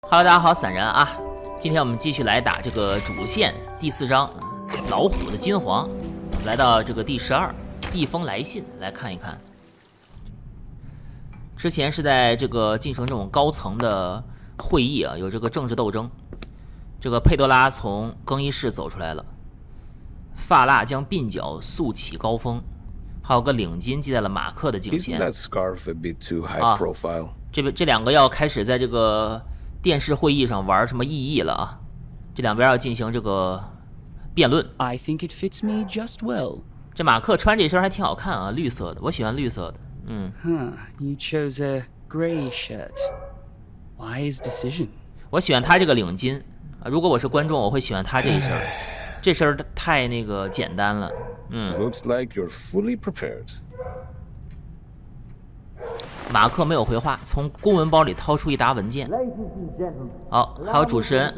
Hello， 大家好，散人啊！今天我们继续来打这个主线第4章老虎的金黄。我们来到这个第12一封来信，来看一看。之前是在这个进行这种高层的会议啊，有这个政治斗争。这个佩多拉从更衣室走出来了，发蜡将鬓角竖起高峰，还有个领巾系在了马克的颈前。这两个要开始在这个电视会议上玩什么意义了啊？这两边要进行这个辩论。I think it fits me just well. 这马克穿这身还挺好看啊，绿色的，我喜欢绿色的。You chose a gray shirt. Wise decision. 我喜欢他这个领巾啊，如果我是观众，我会喜欢他这一身。这身太那个简单了。Looks like you're fully prepared. 马克没有回话，从公文包里掏出一沓文件。好，还有主持人。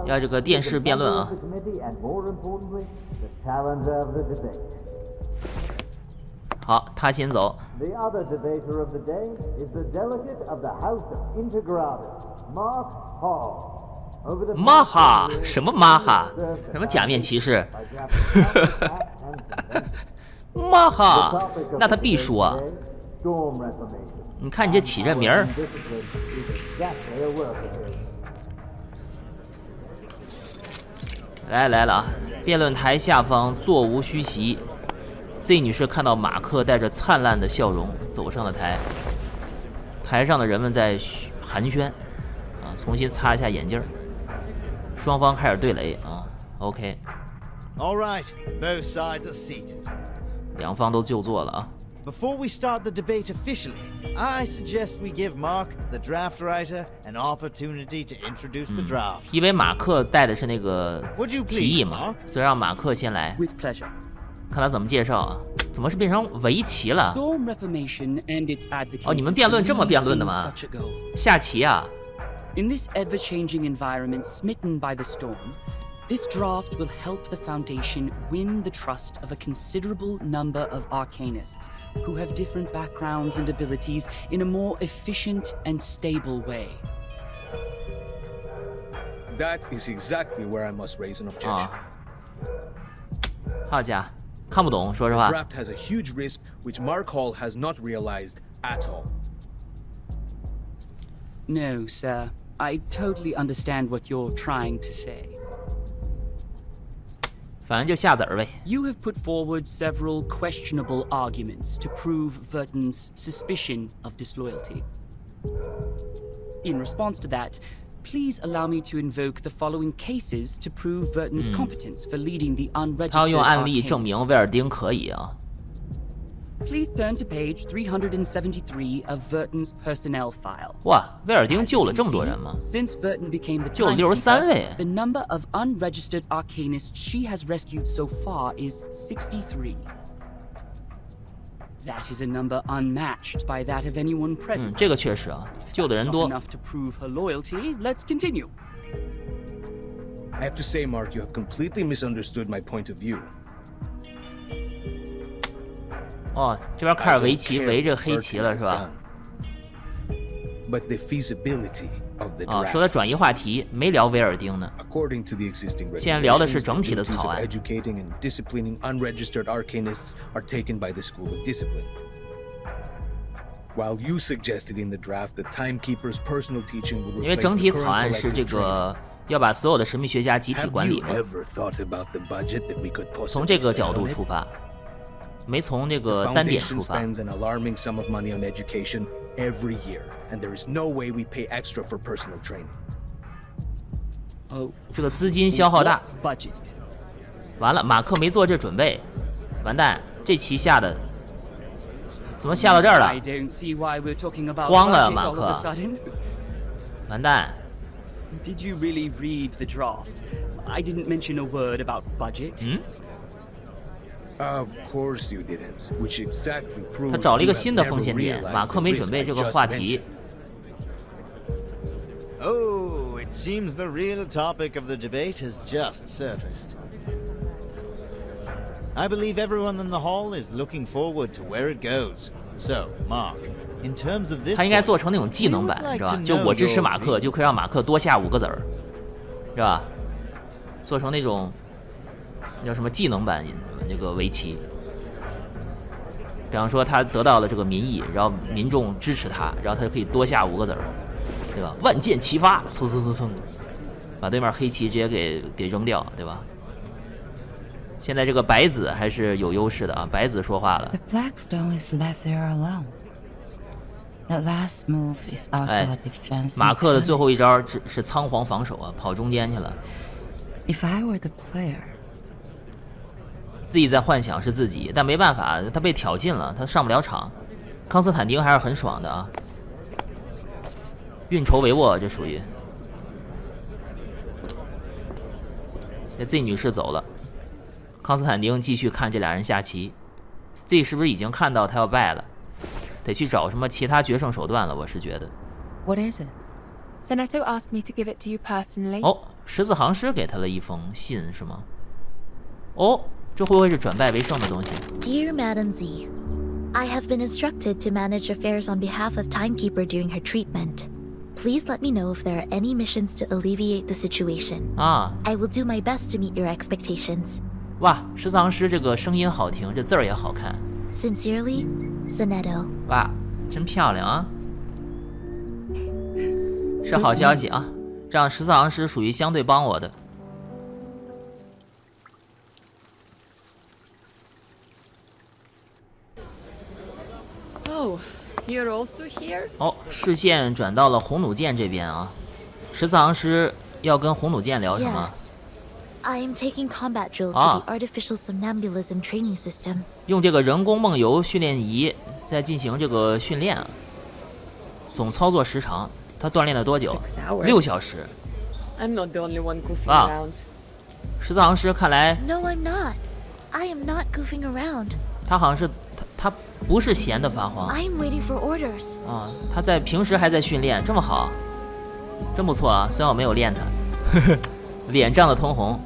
要这个电视辩论啊。好，他先走。马哈？什么马哈？什么假面骑士？马哈？那他必输啊！你看你这起这名儿。来了啊！辩论台下方座无虚席。Z 女士看到马克带着灿烂的笑容走上了台，台上的人们在寒暄啊，重新擦一下眼镜。双方开始对垒啊 ，OK。All right, both sides are seated. 两方都就座了啊。Before we start the debate officially, I suggest we give Mark, the draft writer, an opportunity to introduce the draft. 因为马克带的是那个提议嘛，所以让马克先来。 With pleasure. 看他怎么介绍啊？怎么是变成围棋了？ Storm Reformation and its advocates 哦，你们辩论这么辩论的吗？下棋啊？ In this ever-changing environment smitten by the storm, this draft will help the Foundation win the trust of a considerable number of arcanists who have different backgrounds and abilities in a more efficient and stable way. That is exactly where I must raise an objection. 好家，看不懂，说实话。 The draft has a huge risk which Mark Hall has not realized at all. No, sir. I totally understand what you're trying to say. 反正就下子儿呗。 You have put forward several questionable arguments to prove Verton's suspicion of disloyalty. In response to that, please allow me to invoke the following cases to prove Verton's competence for leading the unregistered 他要用案例 arcanists. 证明威尔丁可以啊。 Please turn to page 373 of Verton's personnel file. 哇，威尔丁救了这么多人吗？ Since Verton became the 救了63位。 timekeeper, the number of unregistered arcanists she has rescued so far is 63. That is a number unmatched by that of anyone present. 这个确实啊，救的人多。 Not enough to prove her loyalty. Let's continue. I have to say, Mark, you have completely misunderstood my point of view. 哦，这边开始围棋，围着黑棋了是吧？ But the feasibility of the 啊， draft. 说他转移话题，没聊威尔丁呢。 According to the existing 现在聊的是 regulations, 整 the 体的 duties 草 of 案。 educating and disciplining unregistered arcanists are taken by the School of Discipline. While you suggested in the draft that Timekeeper's personal teaching would 因为 replace 整 the 体草 current 案是这 collective training. 个要把所有的神秘学家集体 Have 管理 you 嘛， ever thought about the budget that we could 从 possibly 这个 spend 角度 on it? 出发，没从这 The 个单点出 foundation 发。 spends an alarming sum of money on education every year, and there is no way we pay extra for personal training. Oh, 这个资金消耗大， budget. 完了，马克没做这准备，完蛋，这棋下的怎么下到这儿 I 了？ don't see why we're talking about 慌了， budget 马 all 克。 of a sudden. 完蛋， Did you really read the draft? I didn't mention a word about budget. Of course you didn't, which exactly proves 他找了一个 you have 新的 never 风险点， realized 马克 the 没 risk 准备 I 这个 just 话题。 mentioned. Oh, it seems the real topic of the debate has just surfaced. I believe everyone in the hall is looking forward to where it goes. So, Mark, in terms of this, 他应该做成那种技能版，是吧？就我支持马克，就可以让马克多下5个子儿，是吧？做成那种叫什么技能版那个围棋。比方说他得到了这个民意，然后民众支持他，然后他就可以多下5个子儿，对吧？万箭齐发，蹭蹭蹭蹭，把对面黑棋直接给扔掉，对吧？现在这个白子还是有优势的啊，白子说话了。The black stone is left there alone. The last move is also a defense. 马克的最后一招是仓皇防守啊，跑中间去了。If I were the player. 自己在幻想是自己，但没办法，他被挑衅了，他上不了场。康斯坦丁还是很爽的啊，运筹帷幄，这属于。这 Z 女士走了，康斯坦丁继续看这俩人下棋。Z 是不是已经看到他要败了？得去找什么其他决胜手段了，我是觉得。What is it? Senato asked me to give it to you personally. 哦，14行诗给他了一封信是吗？哦。这会不会是转败为胜的东西 Dear Madam Z, I have been instructed to manage affairs on behalf of Timekeeper during her treatment. Please let me know if there are any missions to alleviate the situation. 啊 I will do my best to meet your expectations. 哇，14行诗这个声音好听，这字儿也好看。 Sincerely, Senato. 哇，真漂亮啊！是好消息啊，这样14行诗属于相对帮我的。Oh, you're also here? 哦，视线转到了红弩箭这边啊。14行诗要跟红弩箭聊什么？ Yes. I am taking combat drills with the artificial somnambulism training system. 用这个人工梦游训练仪在进行这个训练啊。总操作时长，他锻炼了多久？6小时。I'm not the only one goofing around. 14行诗看来 No, I'm not. I am not goofing around. 他好像是他不是闲的发慌 I am waiting for orders. 啊，他在平时还在训练，这么好，真不错啊！虽然我没有练他，脸涨得通红。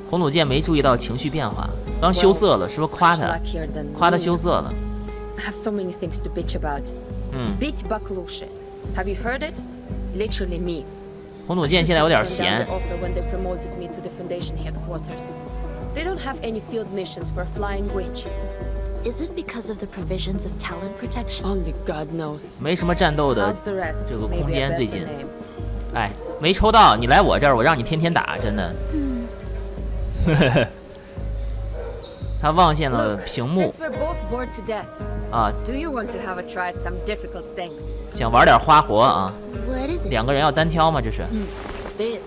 红弩箭没注意到情绪变化，刚羞涩了，是不是夸他？夸他羞涩了。 I have so many things to bitch about. Bitch Baklushe. Have you heard it? Literally me. 红弩箭现在有点闲。 When they promoted me to the Foundation headquarters. They don't have any field missions for flying witch. Is it because of the provisions of talent protection? Only God knows. 没什么战斗的 How's the rest? 这个 Maybe 空 a 间 better 最近。 name. 哎，没抽到，你来我这儿，我让你天天打，真的。他望见了屏幕 Since we're both bored to death, 啊， do you want to have a try at some difficult things? 想玩点花活啊。 What is it? 2个人要单挑吗？这是 This.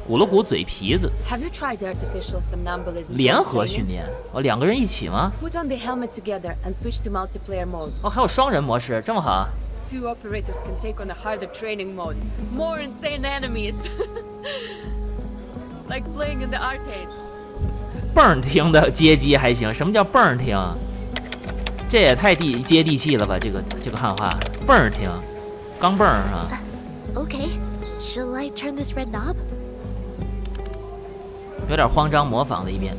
鼓了鼓嘴皮子， Have you tried the artificial somnambulism? 联合训练。哦，2个人一起吗？ Put on the helmet together and switch to multiplayer mode. 哦，还有双人模式，这么好。 Two operators can take on a harder training mode. More insane enemies. Like playing in the arcade. 蹦儿听的街机还行，什么叫蹦儿听？这也太接地气了吧？这个汉化，蹦儿听，钢蹦儿啊。 Okay. Shall I turn this red knob? 有点慌张模仿的一面。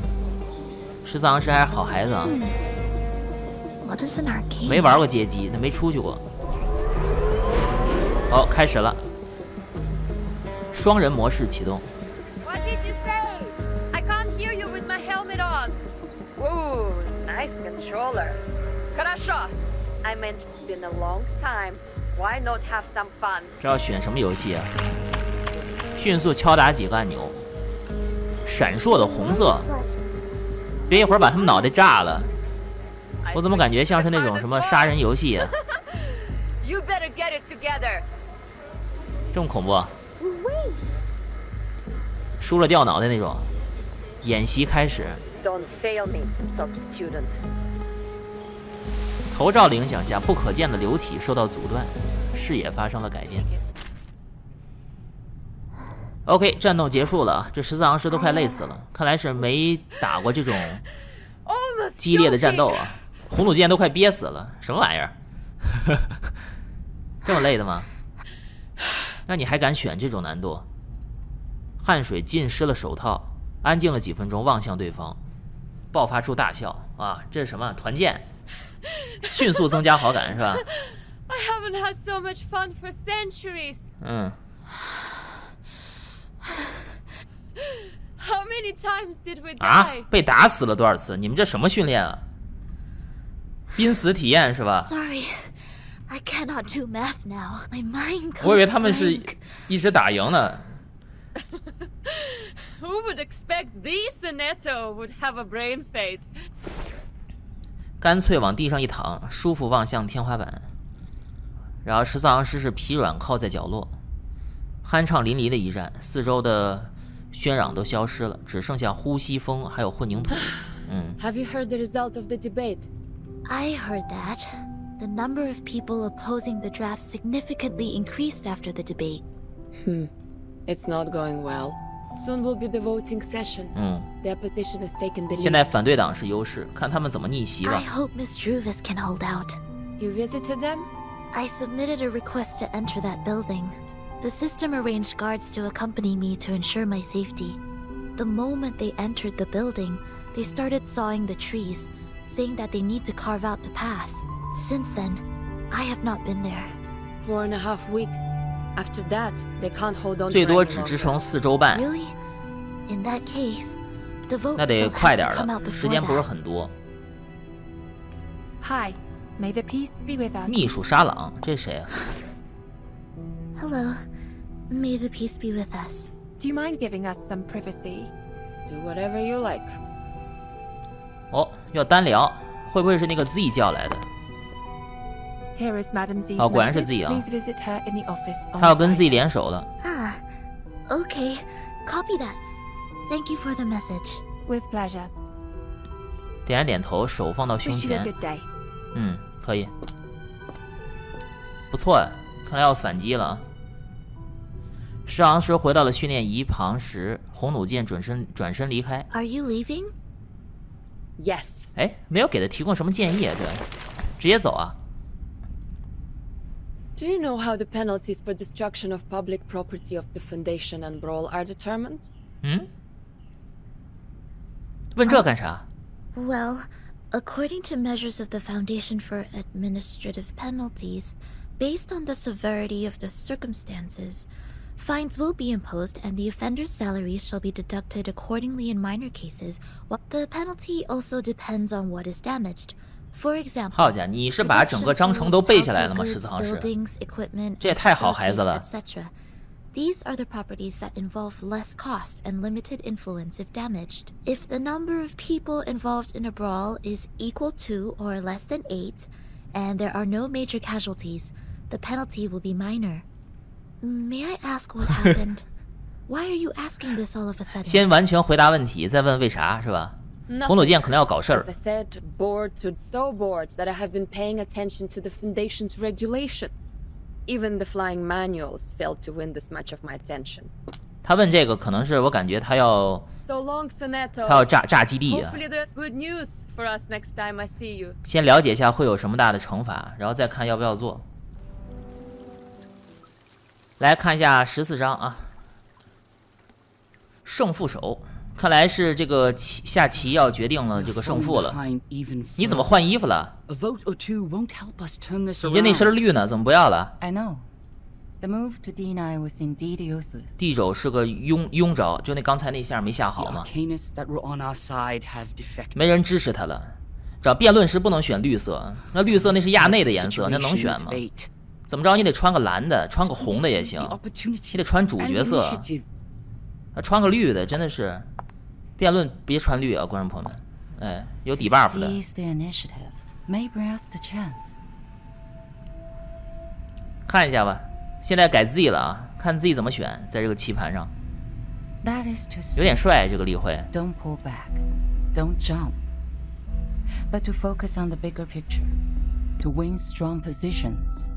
14行诗还是好孩子啊， What is an arcade? 没玩过街机，他没出去过。哦，开始了，双人模式启动。 What did you say? I can't hear you with my helmet on. Ooh, nice controller. Хорошо. I mean, it's been a long time. Why not have some fun? 这要选什么游戏啊？迅速敲打几个按钮，闪烁的红色，别一会儿把他们脑袋炸了。我怎么感觉像是那种什么杀人游戏啊？ You better get it together. 这么恐怖啊？输了掉脑袋那种。演习开始， Don't fail me, top student. 头罩的影响下，不可见的流体受到阻断，视野发生了改变。OK， 战斗结束了啊！这14行诗都快累死了，看来是没打过这种激烈的战斗啊。红弩箭都快憋死了，什么玩意儿？这么累的吗？那你还敢选这种难度？汗水浸湿了手套，安静了几分钟，望向对方，爆发出大笑。啊，这是什么？团建，迅速增加好感是吧 I haven't had so much fun for centuries. 嗯。How many times did we 啊 die?，被打死了多少次？你们这什么训练啊？濒死体验是吧？ Sorry, I cannot do math now. My mind goes 我以为他们是 blank. 一直打赢呢。Who would expect the Sonetto would have a brain fade? 干脆往地上一躺，舒服望向天花板。然后十四行诗是疲软靠在角落，酣畅淋漓的一战，四周的喧嚷都消失了，只剩下呼吸风还有混凝土。Have you heard the result of the debate? I heard that. The number of people opposing the draft significantly increased after the debate. It's not going well. Soon will be the voting session. The opposition has taken the 现 lead. 在反对党是优势，看他们怎么逆袭吧 I。hope Miss Druvis can hold out. You visited them? I submitted a request to enter that building. The system arranged guards to accompany me to ensure my safety. The moment they entered the building, they started sawing the trees, saying that they need to carve out the path. Since then, I have not been there. 4.5 weeks. After that, they can't hold on 最 to 多 any 只支 longer. 撑4周半， Really? In that case, the vote 那得 result 快 has 点 to come 了， out 时 before 间不是 that. 很多。 Hi, may the peace be with us. 秘书沙朗，这谁啊？ Hello. May the peace be with us. Do you mind giving us some privacy? Do whatever you like. 哦，要单聊，会不会是那个 Z 叫来的？ Here is Madam Z's 哦，果然是 message. Z 啊。 Please visit her in the office on 他要跟 Friday. Z 联手了。 Ah. Okay. Copy that. Thank you for the message. With pleasure. 点了点头，手放到胸 Wish you a 前。 good day. 可以，不错呀，看来要反击了啊。十行诗回到了训练仪旁时，红弩箭转身离开。 Are you leaving? Yes. 哎，没有给他提供什么建议啊，这直接走啊。 Do you know how the penalties for destruction of public property of the Foundation and Brawl are determined? 问这干啥？ Well, according to measures of the Foundation for Administrative Penalties, based on the severity of the circumstances, fines will be imposed and the offender's salary shall be deducted accordingly in minor cases. What the penalty also depends on what is damaged. For example, 好家伙，你是把整个章程都背下来了吗？十四行诗， buildings, equipment, 这也太好孩子了。 etc. These are the properties that involve less cost and limited influence if damaged. If the number of people involved in a brawl is equal to or less than 8, and there are no major casualties, the penalty will be minor. May I ask what happened? Why are you asking this all of a sudden? 先完全回答问题，再问为啥，是吧？ 红弩箭可能要搞事儿 As I。said, bored to so bored that I have been paying attention to the Foundation's regulations. Even the flying manuals failed to win this much of my attention. 他问这个，可能是我感觉他要 So long, Sonetto. 他要炸基地啊。 Hopefully there's good news for us next time I see you. 先了解一下会有什么大的惩罚，然后再看要不要做。来看一下14章啊，胜负手，看来是这个下棋要决定了这个胜负了。 Behind even 你怎么换衣服了？ A vote or two won't help us turn this 你这那 around. 身绿呢？怎么不要了？ I know. The move to D9 was indeed useless. 地肘是个庸招，就那刚才那下没下 The 好嘛， arcanists that were on our side have defected. 没人支持他了。找辩论时不能选绿色，那绿色那是亚内的颜色，那能选吗？ 怎么着？你得穿个蓝的，穿个红的也行。你得穿主角色，穿个绿的，真的是。辩论别穿绿啊，观众朋友们，哎，有底 buff 的。 Seize the initiative. May bring us the chance. 看一下吧，现在改 Z 了啊，看 Z 怎么选，在这个棋盘上。 That is to 有点 say, 帅，这个例会。 don't pull back, don't jump, but to focus on the bigger picture, to win strong positions.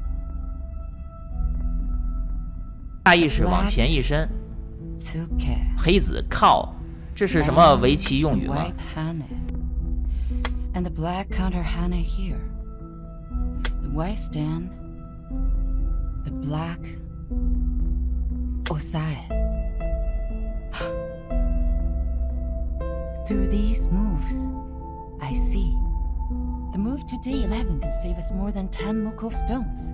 下意识往前一伸， Took care. 黑子靠，这是什么围棋用语 The 吗？ white Hane. And the black counter Hane here. The white stand. The black Osai. Through these moves, I see. The move to D11 can save us more than 10 Mukov stones.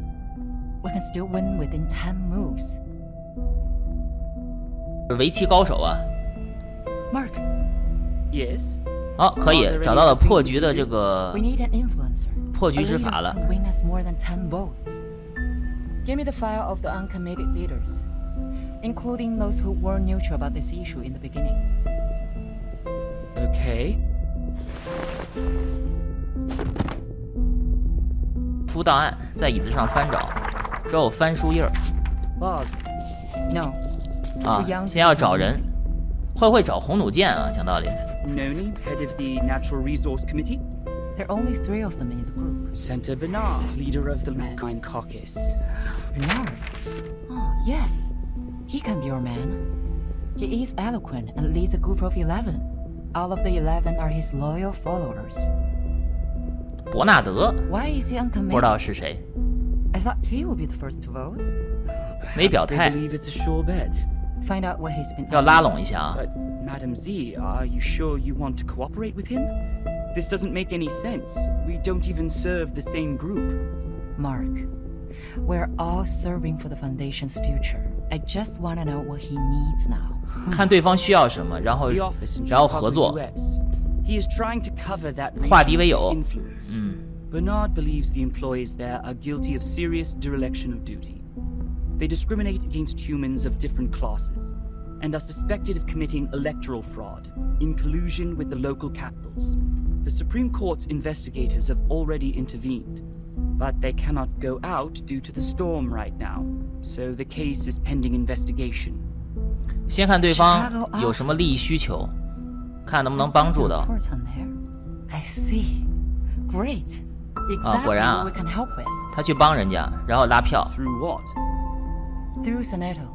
We can still win within 10 moves. 围棋高手啊。 Mark. Yes? 好，可以找到了破局的这个 We need an influencer. 破局之法了。 A leader who can win us more than 10 votes. Give me the file of the uncommitted leaders, including those who were neutral about this issue in the beginning. Okay. 出档案，在椅子上翻找，之后翻书页。 Boss. No. 啊，先要找人，会不会找红弩箭啊？讲道理。 Noni, head of the Natural Resource Committee. There are only 3 of them in the group. Senator Bernard, leader of the Mankind Caucus. Bernard? Oh, yes. He can be your man. He is eloquent and leads a group of 11. All of the 11 are his loyal followers. 伯纳德， Why is he 不知 uncommitted? 道是谁， I thought he would be the first to vote. 没表 They 态， believe it's a sure bet. Find out what he's been 要 up 拉拢一下啊。 But, Madam Z, are you sure you want to cooperate with him? This doesn't make any sense. We don't even serve the same group. to. Mark, we're all serving for the Foundation's future. I just want to know what he needs now. 看对方需要什么，然后 The office in 然后 Chicago, 合作。 US. He is trying to cover that 化敌为 region 友。 with his influence. Bernard believes the employees there are guilty of serious dereliction of duty. They discriminate against humans of different classes and are suspected of committing electoral fraud in collusion with the local capitals. The Supreme Court's investigators have already intervened, but they cannot go out due to the storm right now, so the case is pending investigation. 先看对方有什么利益需求，看能不能帮助到。 Reports on there. I see. Great. Exactly 果然啊。 what we can help with. 他去帮人家，然后拉票， Through what? Through Senato.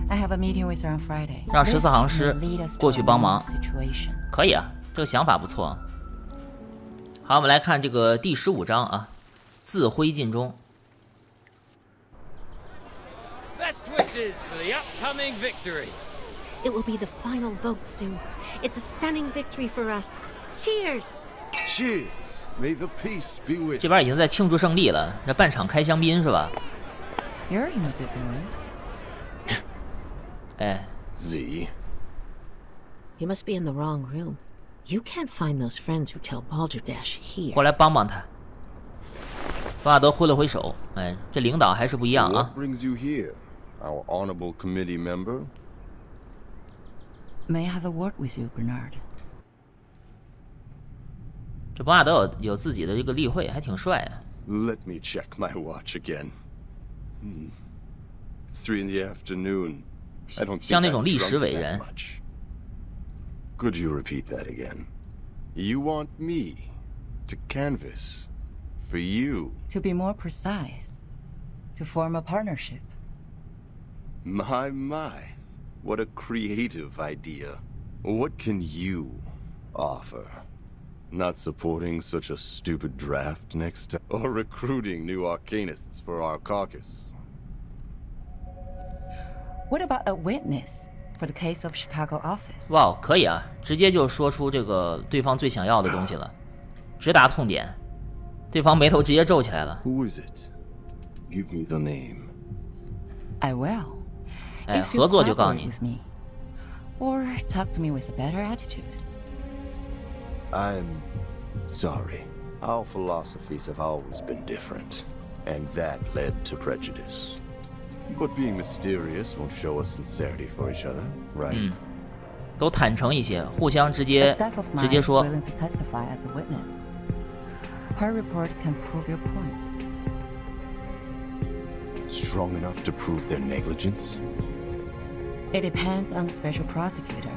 I have a meeting with her on Friday. 让 This 14行师 may lead us to 过去 a 帮忙 situation. 可以啊，这个想法不错。好，我们来看这个第15章啊，自挥尽忠。 Best wishes for the upcoming victory. It will be the final vote soon. It's a stunning victory for us. Cheers! Cheers! May the peace be with 这边已经在庆祝胜利了，这半场开香槟是吧？ You're in a good mood. 哎， Z. You must be in the wrong room. You can't find those friends who tell Balderdash here. 过来帮帮他。巴纳德挥了挥手，哎，这领导还是不一样啊 What。brings you here? Our honorable committee member? May I have a word with you, Bernard? 这伯纳德有自己的这个例会，还挺帅啊。 Let me check my watch again. It's 3 in the afternoon. I don't 像 think 那种 I've 历史 drunk 伟 that 人。 much. Could you repeat that again? You want me to canvass for you? To be more precise, to form a partnership. My. What a creative idea. What can you offer? Not supporting such a stupid draft next time, or recruiting new arcanists for our caucus. What about a witness for the case of Chicago office? 哇，可以啊，直接就说出这个对方最想要的东西了，直达痛点。对方眉头直接皱起来了。 Who is it? Give me the name. I will. 哎， If you 合作就告诉 cooperate 你。 with me, or talk to me with a better attitude. I'm sorry. Our philosophies have always been different, and that led to prejudice. But being mysterious won't show us sincerity for each other, right? 都坦诚一些，互相直 A 接 staff of 直 mine 接 is 说。 willing to testify as a witness. Her report can prove your point. Strong enough to prove their negligence? It depends on the special prosecutor.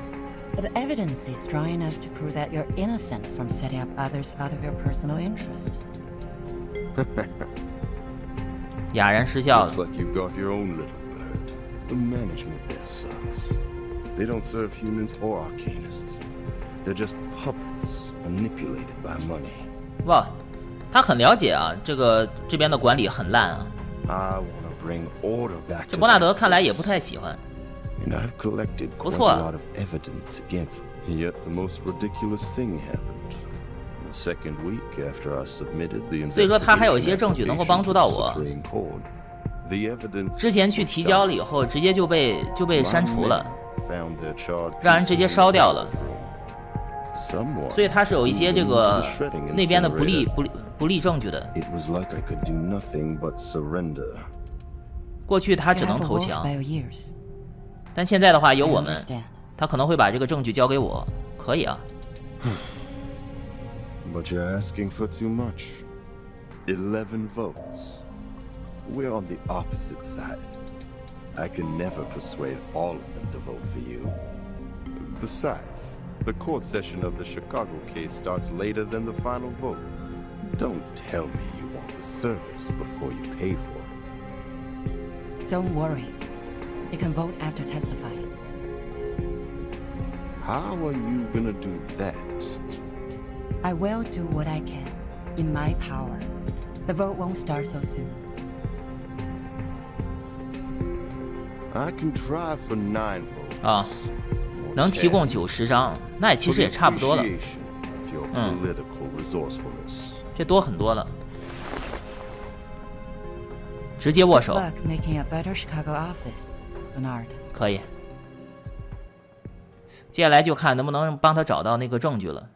But the evidence is strong enough to prove that you're innocent from setting up others out of your personal interest. 哑然失笑了 Looks。like you've got your own little bird. The management there sucks. They don't serve humans or arcanists. They're just puppets manipulated by money. 哇，他很了解啊，这边的管理很烂啊。 I want to bring order back 这 to 伯纳德 that 看来也不 place. 太喜欢。 And I've collected quite 不错 a lot of evidence against Yet the most ridiculous thing happened. The second week after I submitted the 所以说他还有一些证据能够帮助到我。 之前去提交了以后，直接就被删除了，让人直接烧掉了。所以他是有一些这个那边的不利证据的。过去他只能投降，但现在的话有我们，他可能会把这个证据交给我，可以啊。But you're asking for too much. 11 votes. We're on the opposite side. I can never persuade all of them to vote for you. Besides, the court session of the Chicago case starts later than the final vote. Don't tell me you want the service before you pay for it. Don't worry. You can vote after testifying. How are you gonna do that? I will do what I can, in my power. The vote won't start so soon. I can try for 9 votes. 啊，能提供90张，那其实也差不多了。这多很多了。直接握手。 Good luck making a better Chicago office, Bernard. 可以。接下来就看能不能帮他找到那个证据了，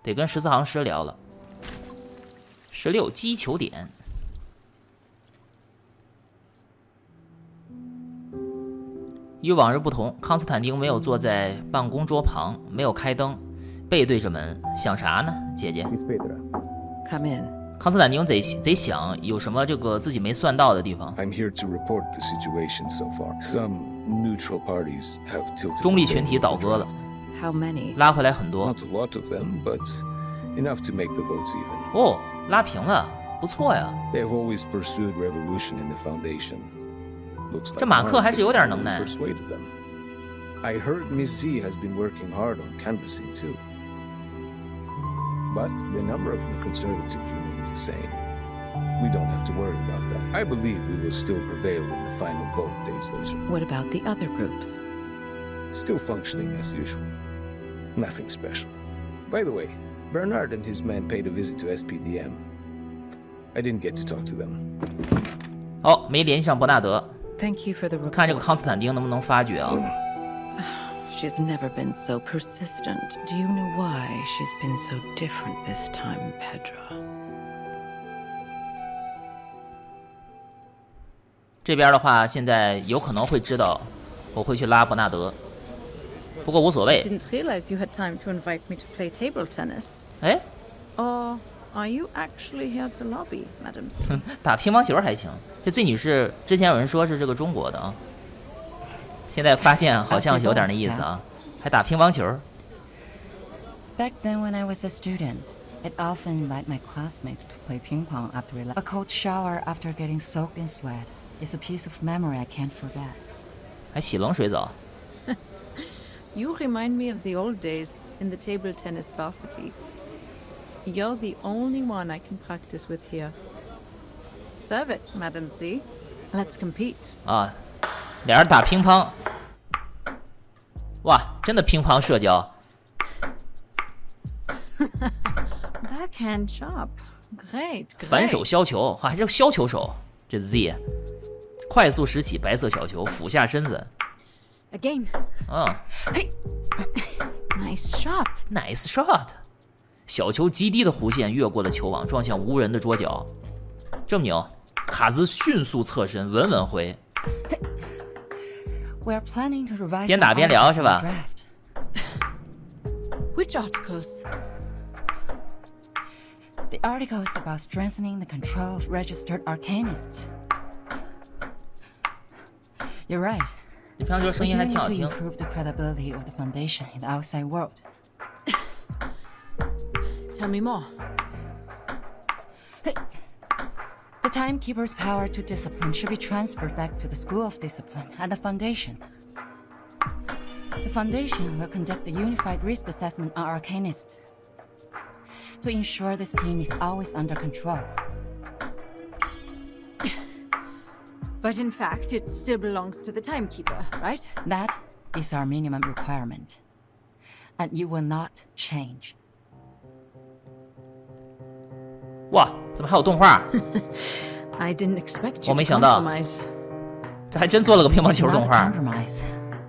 得跟14行诗聊了。16击球点。与往日不同，康斯坦丁没有坐在办公桌旁，没有开灯，背对着门，想啥呢，姐姐 ？Come in. 康斯坦丁贼想有什么这个自己没算到的地方。 I'm here to report the situation so far. Some neutral parties have tilted. 中立群体倒戈了。 How many? 拉回来很多。 Not a lot of them, but enough to make the votes even. 哦，拉平了，不错呀。 They have always pursued revolution in the foundation. Looks like 这马克还是有点能耐。 persuaded them. I heard Miss Z has been working hard on canvassing too. But the number of the conservative remains the same. We don't have to worry about that. I believe we will still prevail in the final vote days later. What about the other groups? Still functioning as usual. Nothing special. By the way, Bernard and his men paid a visit to SPDM. I didn't get to talk to them. 哦，没联系上伯纳德。 Thank you for the report. 看这个康斯坦丁能不能发觉啊？ She's never been so persistent. Do you know why she's been so different this time, Pedro? 这边的话，现在有可能会知道，我会去拉伯纳德，不过无所谓。 Didn't realize you had time to invite me to play table tennis. 哎， Or are you actually here to lobby, Madam Z? 打乒乓球还行。这 Z 女士之前有人说是这个中国的啊，现在发现好像有点那意思啊，还打乒乓球。 Back then when I was a student, I'd often invite my classmates to play ping pong after a cold shower after getting soaked in sweat. It's a piece of memory I can't forget. 还洗冷水澡。 You remind me of the old days in the table tennis varsity. You're the only one I can practice with here. Serve it, Madam Z. Let's compete. 啊，俩人打乒乓。哇，真的乒乓社交。 Backhand chop. Great, great. 反手削球，还是削球手。这 Z， 快速拾起白色小球，俯下身子。 Again. 啊 Nice shot. Nice shot。小球极低的弧线越过了球网，撞向无人的桌角。这么牛，卡兹迅速侧身，稳稳回。 We're planning to revise 边打边聊是吧？ Which articles? The article is about strengthening the control of registered arcanists. You're right. 这乒乓球声音还挺好听。 We do need to improve the credibility of the foundation in the outside world. Tell me more. The timekeeper's power to discipline should be transferred back to the School of Discipline and the Foundation. The Foundation will conduct a unified risk assessment on arcanists to ensure this team is always under control. But in fact, it still belongs to the timekeeper, right? That is our minimum requirement. and you will not change. 哇，怎么还有动画？ I didn't expect you 我没 to 想到， compromise. 这还真做了个乒乓球 Not 动 a 画。 compromise.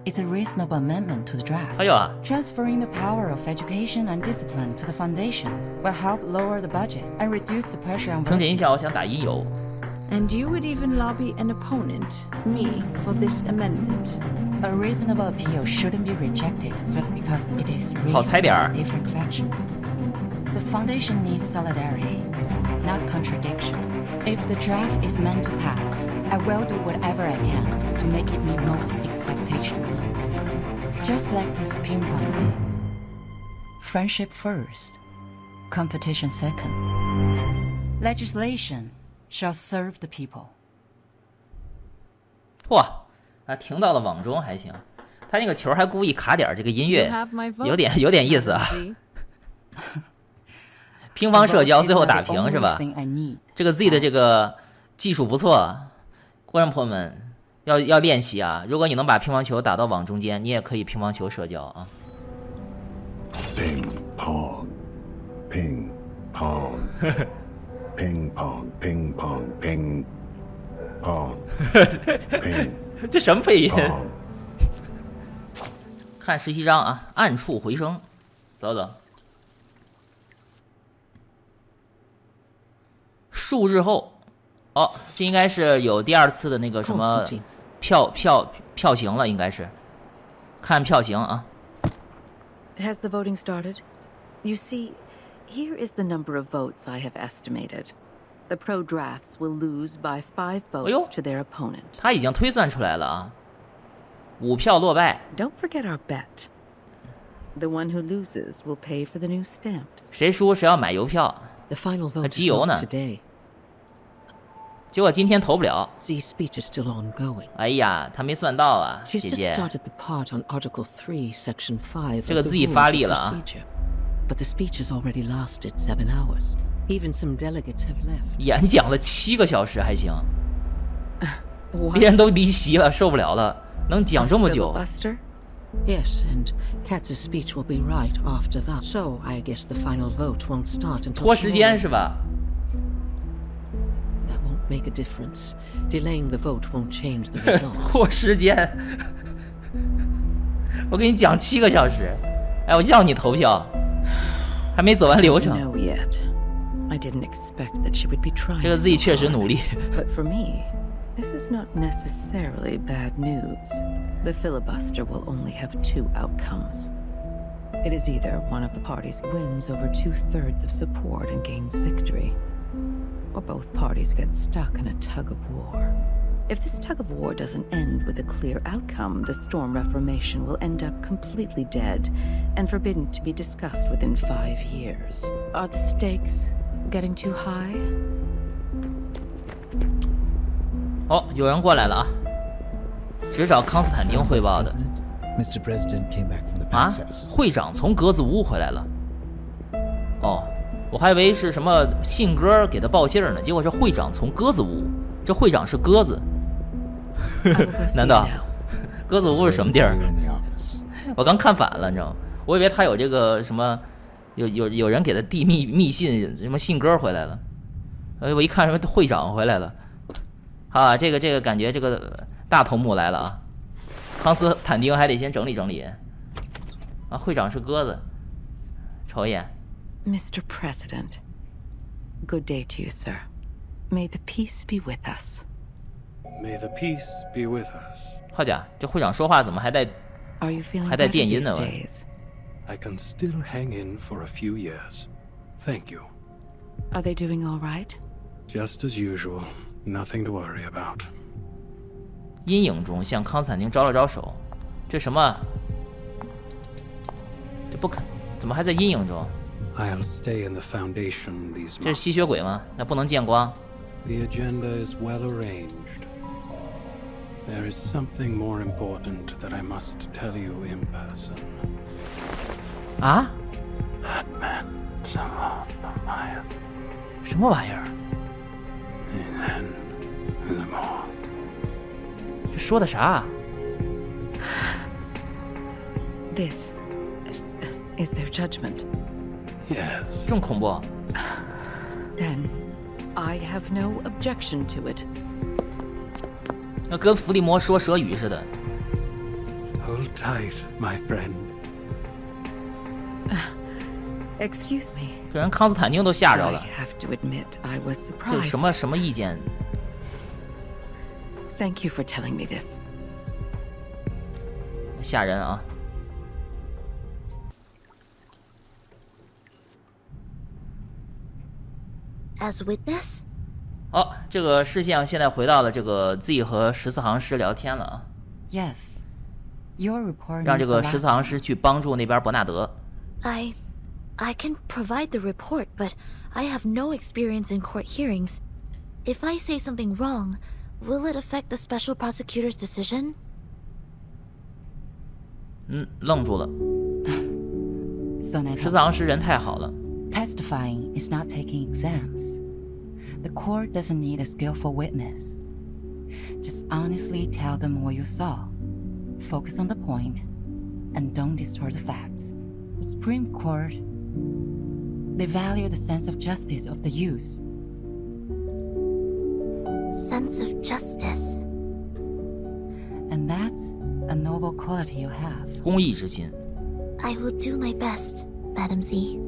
It's a reasonable amendment to the draft. 还有啊， Transferring the power of education and discipline to the foundation will help lower the budget and reduce the pressure on 听这 voters. 音效，我想打音游。 And you would even lobby an opponent, me, for this amendment. A reasonable appeal shouldn't be rejected just because it is 好踩点儿。 a different faction. The foundation needs solidarity, not contradiction. If the draft is meant to pass, I will do whatever I can to make it meet most expectations. Just like this ping pong game. Friendship first, competition second. Legislation shall serve the people. 哇，啊，停到了网中还行。他那个球还故意卡点这个音乐，有点意思啊。乒乓社交最后打平是吧？这个 Z 的这个技术不错，观众朋友们要练习啊！如果你能把乒乓球打到网中间，你也可以乒乓球社交啊。Ping pong, ping pong, ping pong, ping pong, ping pong, ping。这什么配音？看实习章啊，暗处回声，走走。数日后，哦，这应该是有第二次的那个什么票型了，应该是看票型啊。Has the voting started? You see, here is the number of votes I have estimated. The pro-drafts will lose by 5 votes to their opponent. 他已经推算出来了啊，5票落败。 Don't forget our bet. The one who loses will pay for the new stamps. 谁输谁要买邮票。 The final vote 机油呢？ today. 结果今天投不了。 Z's speech is still ongoing. 哎呀，他没算到啊，姐 She's just 姐。 started the part on Article 3, Section 5这个 of the Z rules of 发力了啊。 procedure. But the speech has already lasted 7 hours. Even some delegates have left. 演讲了7个小时还行，别人都离席了，受不了了，能讲这么久。 Yes, and Katz's speech will be right after that. So I guess the final vote won't start until 拖时间是吧？ That won't make a difference. Delaying the vote won't change the result. 拖时间，我给你讲7个小时，哎，我叫你投票，还没走完流程。 No yet. I didn't expect that she would be trying. 这个 Z 确实努力。 But for me, this is not necessarily bad news. The filibuster will only have 2 outcomes. It is either one of the parties wins over 2/3 of support and gains victory, or both parties get stuck in a tug of war. If this tug of war doesn't end with a clear outcome, the Storm Reformation will end up completely dead and forbidden to be discussed within 5 years. Are the stakes getting too high? 哦，有人过来了啊，只找康斯坦丁汇报的。 Mr. President came back from the 啊 Paxos.，会长从格子屋回来了。哦，我还以为是什么信鸽给他报信儿呢，结果是会长从鸽子屋。这会长是鸽子，难道鸽子屋是什么地儿？我刚看反了，你知道吗？我以为他有这个什么，有人给他递密信，什么信鸽回来了。我一看什么会长回来了，啊，这个感觉这个大头目来了啊。康斯坦丁还得先整理整理。啊，会长是鸽子，瞅一眼。 Mr. President, good day to you, sir. May the peace be with us. May the peace be with us. 好家伙，这会长说话怎么还带 Are you feeling 还带 better 电音 these 呢？ days? I can still hang in for a few years. Thank you. Are they doing all right? Just as usual. Nothing to worry about. 阴影中向康斯坦丁招了招手，这什么？这不肯，怎么还在阴影中？ I'll stay in the Foundation these 这是 months. 吸血鬼吗？那不能见光。 The agenda is well arranged. There is something more important that I must tell you in person. 啊？ That man, somehow, Maya. 什么玩意儿？ And then, the more. 这说的啥？ This is their judgment. Yes. 这么恐怖。 Then, I have no objection to it. 那跟伏地魔说蛇语似的。 Hold tight, my friend. Excuse me. 这人康斯坦丁都吓着了。 I have to admit, I was 这 surprised. 什么意见？ Thank you for telling me this. 吓人啊！ As witness? 好，这个视线现在回到了这个 Z 和14行师聊天了啊。 Yes. Your report 让这个14行师去帮助那边伯纳德。 I can provide the report, but I have no experience in court hearings. If I say something wrong, will it affect the special prosecutor's decision? 愣住了。14行师人太好了。 Testifying is not taking exams. The court doesn't need a skillful witness. Just honestly tell them what you saw. Focus on the point, and don't distort the facts. The Supreme Court, they value the sense of justice of the youth. Sense of justice. And that's a noble quality you have. 公益之心。 I will do my best, Madam Z.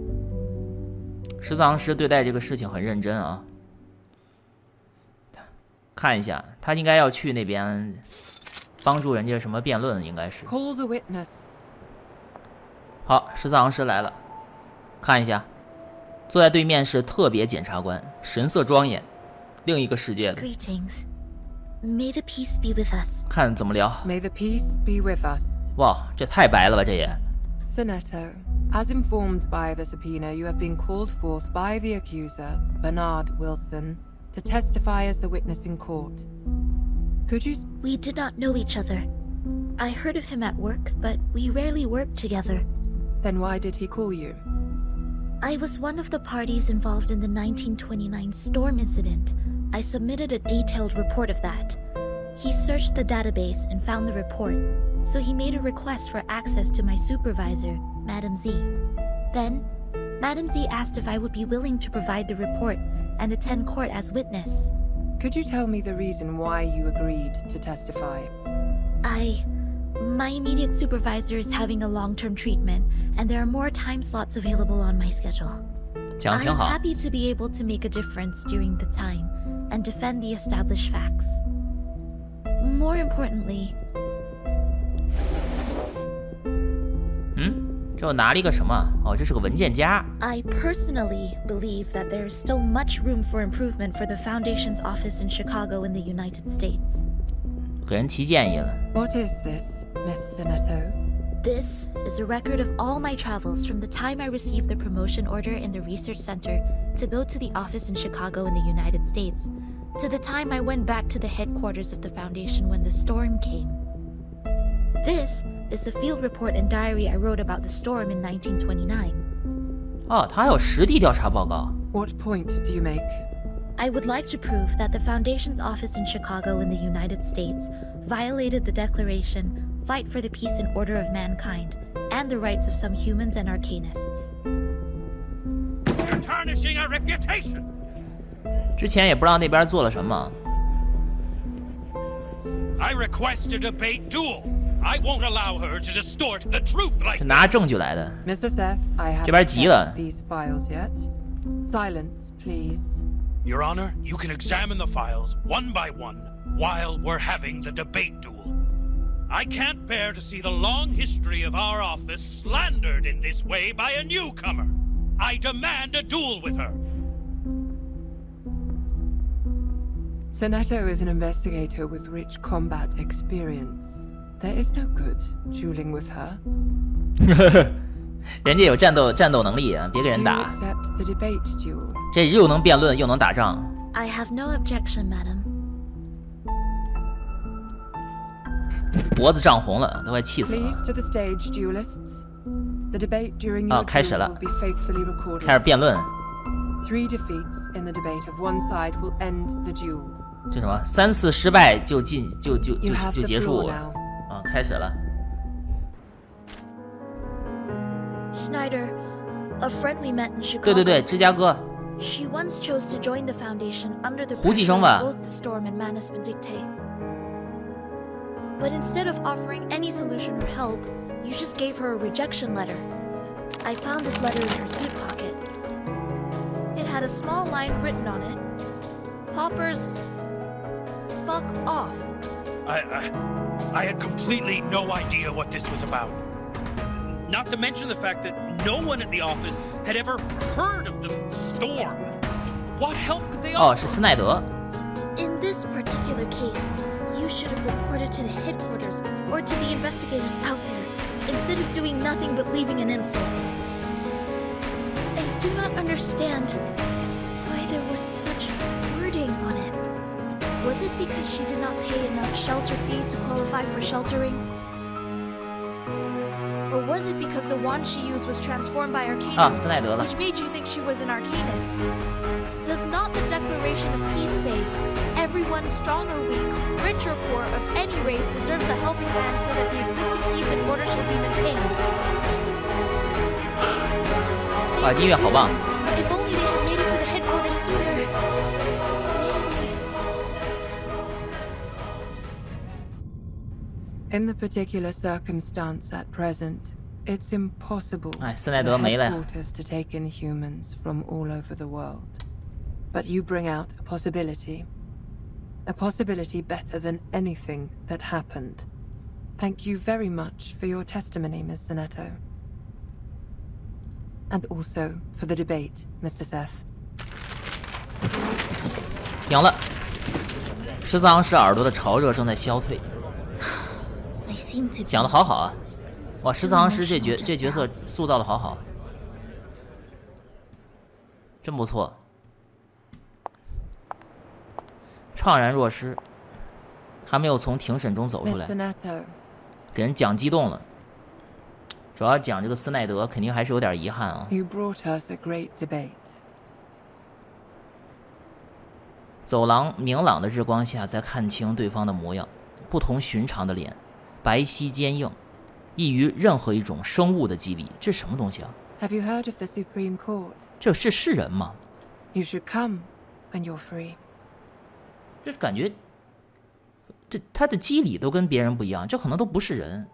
14行师对待这个事情很认真啊。看一下，他应该要去那边帮助人家什么辩论，应该是。 Call the witness. 好，14行师来了，看一下，坐在对面是特别检察官，神色庄严，另一个世界的。 Greetings. May the peace be with us. 看怎么聊。 May the peace be with us. 哇，这太白了吧，这也。 Sonetto, as informed by the subpoena, you have been called forth by the accuser, Bernard Wilson, to testify as the witness in court. Could you... We did not know each other. I heard of him at work, but we rarely worked together. Then why did he call you? I was one of the parties involved in the 1929 storm incident. I submitted a detailed report of that. He searched the database and found the report, so he made a request for access to my supervisor, Madam Z. Then, Madam Z asked if I would be willing to provide the report and attend court as witness. Could you tell me the reason why you agreed to testify? My immediate supervisor is having a long-term treatment, and there are more time slots available on my schedule. I am happy to be able to make a difference during the time and defend the established facts. More importantly... 这我拿了一个什么？哦，这是个文件夹。 I personally believe that there is still much room for improvement for the Foundation's office in Chicago in the United States. 给人提建议了。 What is this, Miss Sonetto? This is a record of all my travels from the time I received the promotion order in the research center to go to the office in Chicago in the United States, to the time I went back to the headquarters of the Foundation when the storm came. This is the field report and diary I wrote about the storm in 1929. 哦，他还有实地调查报告。 What point do you make? I would like to prove that the Foundation's office in Chicago in the United States violated the Declaration, fight for the peace and order of mankind, and the rights of some humans and arcanists. You're tarnishing our reputation. 之前也不知道那边做了什么。 I request a debate duel. I won't allow her to distort the truth like 这拿证据来的。 Mr. Seth, I haven't 这边急了。 these files yet. Silence, please. Your Honor, you can examine the files one by one while we're having the debate duel. I can't bear to see the long history of our office slandered in this way by a newcomer. I demand a duel with her. Sonetto is an investigator with rich combat experience. There is no good dueling with her. 人家有战斗能力啊，别给人 Do you 打。 accept the debate duel? 这又能辩论又能打仗。 I have no objection, madam. 脖子涨红了，都快气死了。 Please to the stage, duelists. The debate during your 开始 duel 了 will be faithfully recorded. 开始辩论。 3 defeats in the debate of one side will end the duel. 这什么？3次失败就结束 now. 啊！开始了。Schneider, a friend we met in Chicago. 对对对，芝加哥。 She once chose to join the Foundation under the 胡继 pressure 生 of 吧 both the Storm and Manus Vindicte. But instead of offering any solution or help, you just gave her a rejection letter. I found this letter in her suit pocket. It had a small line written on it. Poppers, fuck off. I had completely no idea what this was about. Not to mention the fact that no one at the office had ever heard of the Storm. What help could they offer? 哦，是斯奈德。 In this particular case, you should have reported to the headquarters or to the investigators out there, instead of doing nothing but leaving an insult. I do not understand why there was such wording on it. Was it because she did not pay enough shelter fee to qualify for sheltering? Or was it because the wand she used was transformed by Arcanum, 斯奈德了。 which made you think she was an Arcanist? Does not the Declaration of Peace say, everyone, strong or weak, rich or poor, of any race deserves a helping hand so that the existing peace and order shall be maintained? 啊，音乐好棒。 If only they had made it to the headquarters sooner. Maybe. In the particular circumstance at present, it's impossible 哎，斯奈德没了呀。 for headquarters to take in humans from all over the world. But you bring out a possibility better than anything that happened. Thank you very much for your testimony, Ms. Sonetto. And also for the debate, Mr. Seth. 赢了。14行使耳朵的潮热正在消退。 I seem to be 讲的好好啊！哇，14行师这角色塑造的好好，真不错。怅然若失，还没有从庭审中走出来， Ms. Sonetto. 给人讲激动了。主要讲这个斯奈德，肯定还是有点遗憾啊。 You brought us a great debate. 走廊明朗的日光下，才看清对方的模样，不同寻常的脸，白皙坚硬，异于任何一种生物的肌理。这是什么东西啊？ Have you heard of the Supreme Court? 这是人吗？ You should come when you're free. 这感觉，他的肌理都跟别人不一样，这可能都不是人。